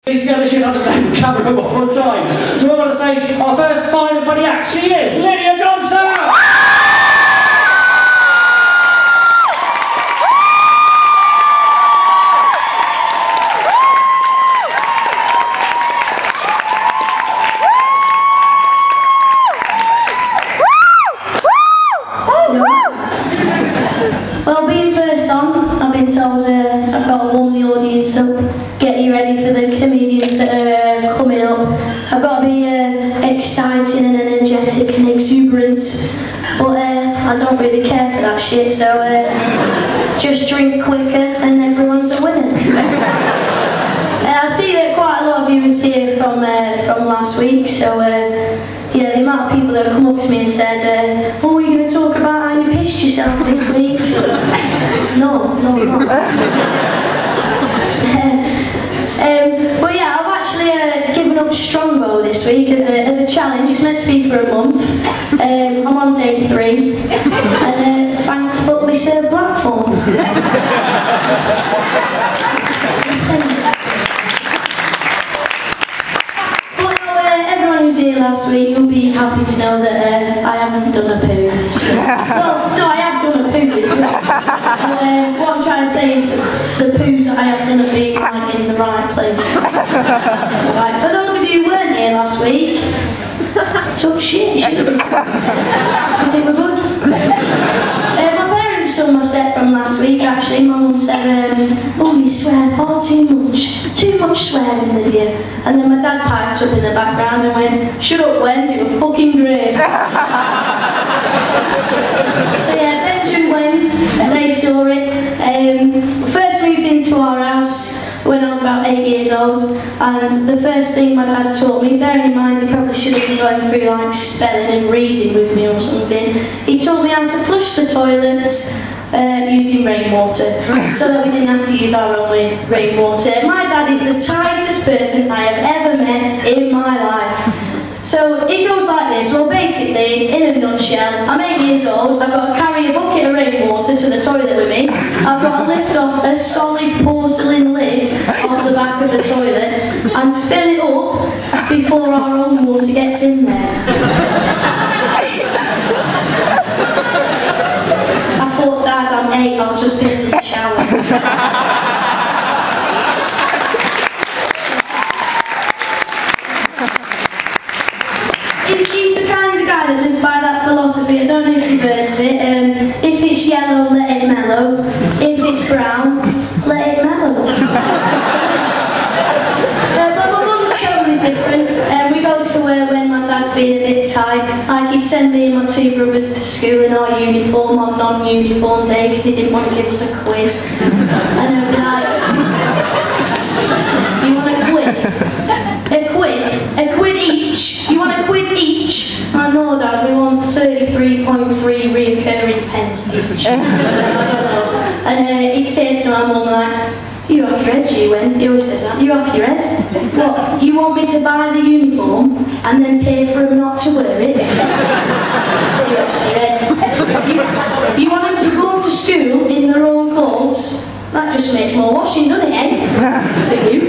Please get the shit out of the camera one more time. So we're on the stage, our first fine buddy act, she is Lydia Johnson! Well, being first on, I've been told I've got to warm the audience up, get you ready for the comedians that are coming up. I've got to be exciting and energetic and exuberant, but I don't really care for that shit, so just drink quicker and everyone's a winner. I see that quite a lot of you was here from last week, so yeah, the amount of people that have come up to me and said, oh, are you going to talk about how you pissed yourself this week? No, I'm not. But yeah, I've actually given up Strongbow this week as a challenge. It's meant to be for a month. I'm on day 3, and thank fuck we serve Blackpool. Here last week, you'll be happy to know that I haven't done a poo. Well, no, I have done a poo this week. What I'm trying to say is the poos that I have done have been like in the right place. Right. For those of you who weren't here last week, tough shit, because it was good. My parents saw my set from last week actually. My mum said, oh, you swear far too much swearing this year. And then my dad piped up in the background and went, shut up Wen, you were fucking great. So yeah, Benjamin went, they saw it. First moved into our house when I was about 8 years old, and the first thing my dad taught me, bearing in mind he probably should have been going through like spelling and reading with me or something, he taught me how to flush the toilets using rainwater, so that we didn't have to use our own rainwater. My dad is the tightest person I have ever met in my life. So it goes like this. Well, basically, in a nutshell, I'm 8 years old, I've got to carry a bucket of rainwater to the toilet with me, I've got to lift off a solid porcelain lid off the back of the toilet and fill it up before our own water gets in there. I thought, Dad, I'm 8, I'll just piss in the shower. He's the kind of guy that lives by that philosophy. I don't know if you've heard of it. If it's yellow, let it mellow. If it's brown, let it mellow. But my mum's totally different. We go to when my dad's being a bit tight. Like he'd send me and my 2 brothers to school in our uniform on non-uniform day because he didn't want to give us a quiz. And I'd be like, you want a quid? A quid? A quid each? You want a quid each? Oh no, Dad, we want 33.3 reoccurring pence each. And he'd say to my mum like, you're off your head, you went. He always says that. You're off your head. What? You want me to buy the uniform and then pay for him not to wear it? You're off your head. You want him to go to school in their own clothes? That just makes more washing, doesn't it, eh? For you.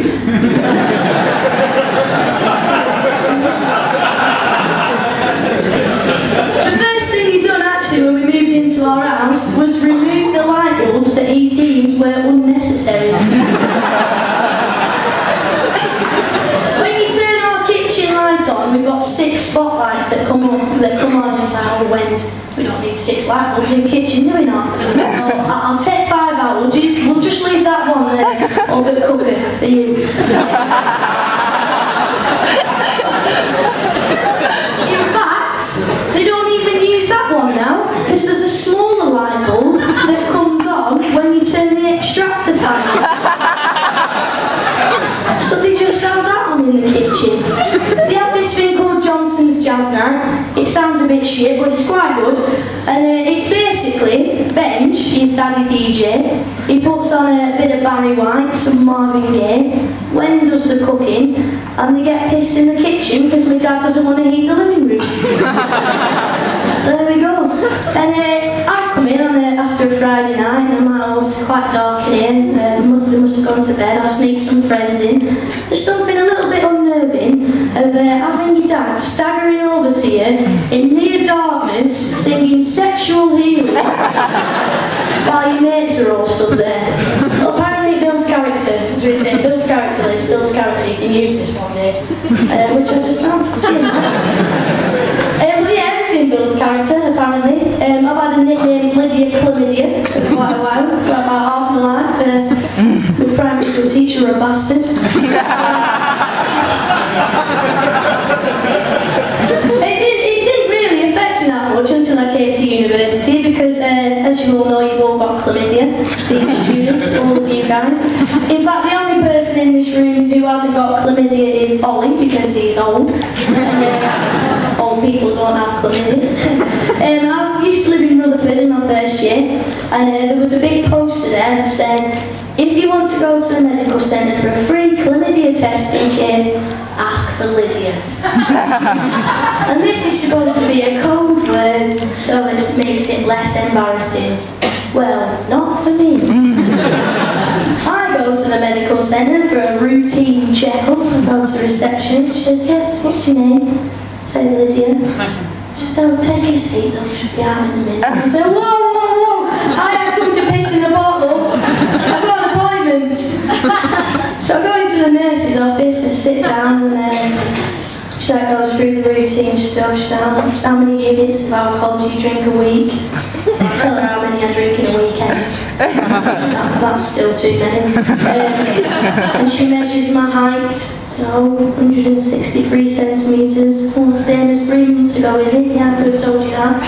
The first thing he done actually when we moved into our house was remove the light bulbs that he deemed were unnecessary. When you turn our kitchen light on, we've got 6 spotlights that come on. It's like, oh, we don't need 6 light bulbs in the kitchen, do we not? I'll take 5 out. We'll just leave that one there over the cooker for you. In fact, they don't even use that one now, because there's a smaller light bulb that comes on when you turn the extractor fan on. So they just have that one in the kitchen. They have this thing called Johnson's Jazz Night. It sounds a bit shit, but it's quite good. And it's basically Benj, his daddy DJ. He puts on a bit of Barry White, some Marvin Gaye. Wen does the cooking, and they get pissed in the kitchen because my dad doesn't want to heat the living room. There we go. And I come in after a Friday night, and I'm like, oh, it's quite dark in here. They must have gone to bed. I'll sneak some friends in. There's something a little bit unnerving of having your dad staggering over to you in near darkness, singing Sexual Healing while your mates are all stood there. Well, apparently it builds character, as we say, builds character, it builds character. You can use this one day, which I just know. But yeah, everything builds character, apparently. I've had a nickname, Lydia Chlamydia, for quite a while, for about half my life. My primary school teacher, a bastard. It didn't really affect me that much until I came to university, because as you all know, you've all got chlamydia, being students, all of you guys. In fact, the only person in this room who hasn't got chlamydia is Ollie, because he's old. And old people don't have chlamydia. I used to live in Rutherford in my first year, and there was a big poster there that said, if you want to go to the medical centre for a free chlamydia testing kit, ask for Lydia. And this is supposed to be a code word, so it makes it less embarrassing. Well, not for me. I go to the medical centre for a routine checkup. I go to reception. She says, yes, what's your name? I say Lydia. She says, oh, take your seat, I'll be out in a minute. I say, whoa, whoa, whoa, I haven't come to piss in the bottle. I've got an appointment. So I go into the nurse's office and sit down, and she goes through the routine stuff. She says, how many units of alcohol do you drink a week? So I tell her how many I drink in a weekend. That's still too many. And she measures my height. So 163 centimetres. Oh, same as 3 months ago, is it? Yeah, I could have told you that.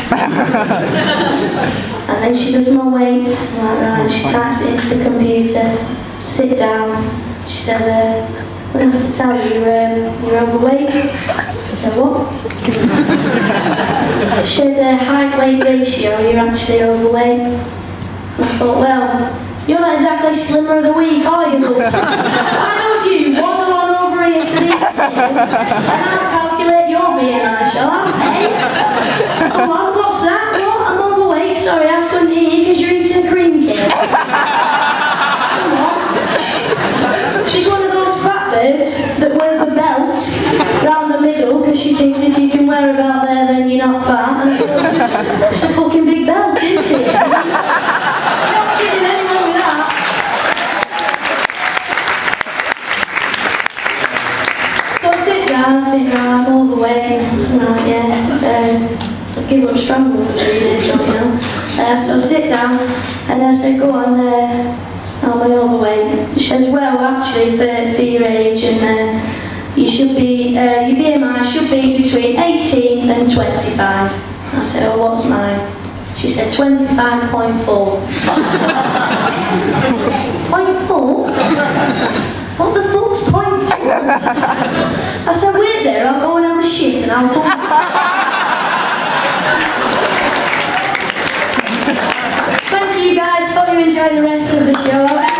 And then she does my weight. Right, she types it into the computer. Sit down. She says, I have to tell you, you're overweight. I said, what? She said, height-weight ratio, you're actually overweight. And I thought, well, you're not exactly slimmer of the week, are you, love? Why don't you waddle on over here to these stairs, and I'll calculate your BMI, shall I? Hey? Come on, what's that? What? I'm overweight? Sorry, I couldn't hear you because you're eating a cream cake. Come on. She's one of those fat birds that wears a belt round the middle because she thinks if you can wear a belt there then you're not fat. And it's a fucking big belt, isn't it? I'm not kidding anyone with that. So I sit down and think, oh, I'm overweight. I'll give up strong for 3 days, so you know. So I sit down and I said, go on, am I overweight? She says, well, actually, for your age, and you should be, your BMI should be between 18 and 25. I said, oh, what's mine? She said, 25.4. 0.4? What the fuck's 0.4? I said, wait there, I'll go and have a shit and I'll come back. Thank you guys, hope you enjoy the rest of the show.